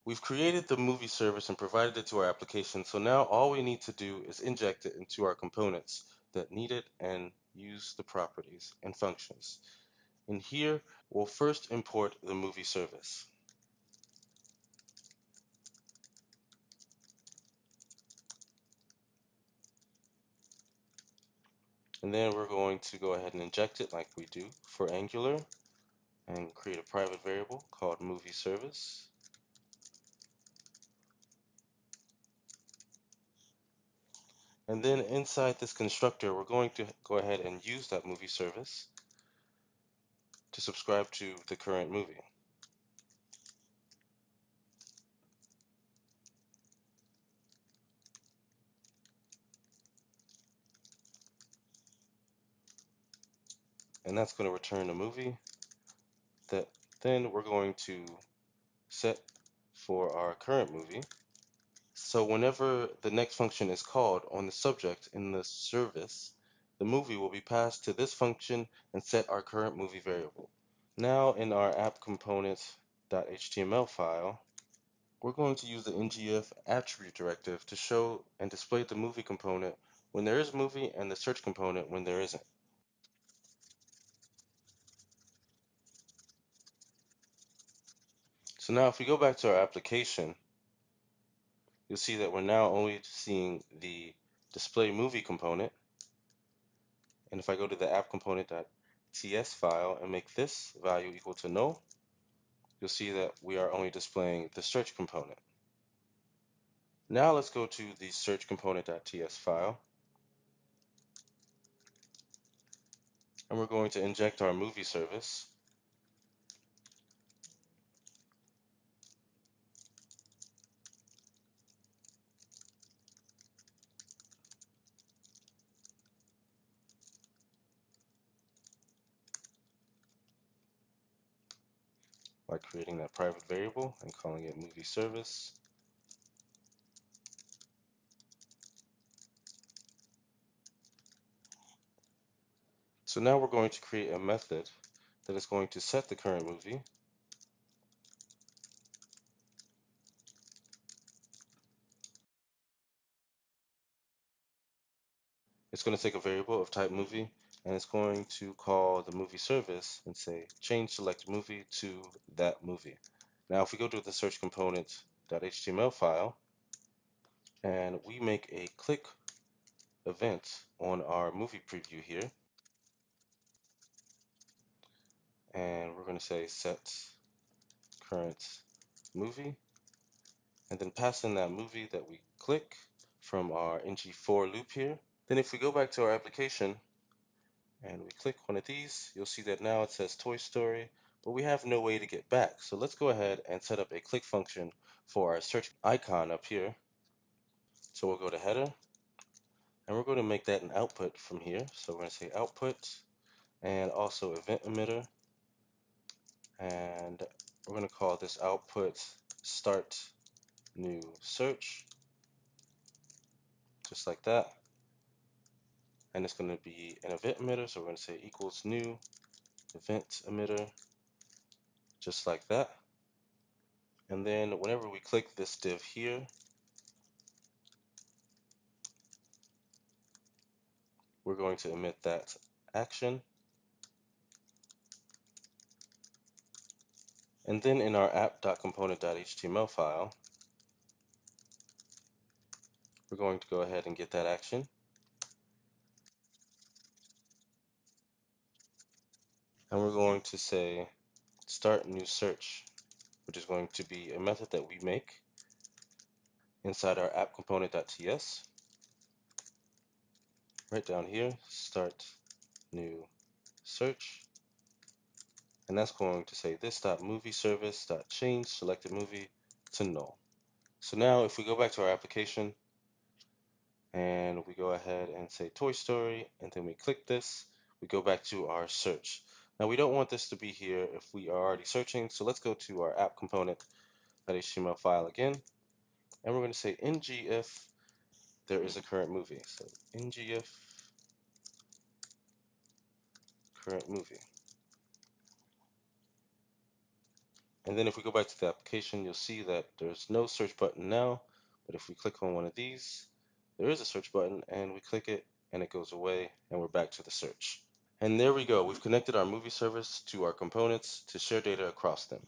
We've created the movie service and provided it to our application, so now all we need to do is inject it into our components that need it and use the properties and functions. In here, we'll first import the movie service. And then we're going to go ahead and inject it like we do for Angular and create a private variable called movie service. And then inside this constructor, we're going to go ahead and use that movie service to subscribe to the current movie. And that's going to return a movie that then we're going to set for our current movie. So whenever the next function is called on the subject in the service, the movie will be passed to this function and set our current movie variable. Now in our app component.html file, we're going to use the ngIf attribute directive to show and display the movie component when there is movie and the search component when there isn't. So now if we go back to our application, you'll see that we're now only seeing the display movie component. And if I go to the app component.ts file and make this value equal to null, you'll see that we are only displaying the search component. Now let's go to the search component.ts file, and we're going to inject our movie service. By creating that private variable and calling it movie service. So now we're going to create a method that is going to set the current movie. It's going to take a variable of type movie, and it's going to call the movie service and say change select movie to that movie. Now if we go to the search component.html file and we make a click event on our movie preview here, and we're going to say set current movie, and then pass in that movie that we click from our ng-for loop here. Then if we go back to our application and we click one of these, you'll see that now it says Toy Story, but we have no way to get back. So let's go ahead and set up a click function for our search icon up here. So we'll go to header, and we're going to make that an output from here. So we're going to say output, and also event emitter, and we're going to call this output start new search, just like that. And it's going to be an event emitter, so we're going to say equals new event emitter, just like that. And then whenever we click this div here, we're going to emit that action. And then in our app.component.html file, we're going to go ahead and get that action. And we're going to say start new search, which is going to be a method that we make inside our app.component.ts. Right down here, start new search. And that's going to say this.movie service.change selected movie to null. So now if we go back to our application and we go ahead and say Toy Story, and then we click this, we go back to our search. Now we don't want this to be here if we are already searching, so let's go to our app component.html file again, and we're going to say ngIf there is a current movie. So ngIf current movie. And then if we go back to the application, you'll see that there's no search button now. But if we click on one of these, there is a search button, and we click it and it goes away and we're back to the search. And there we go. We've connected our movie service to our components to share data across them.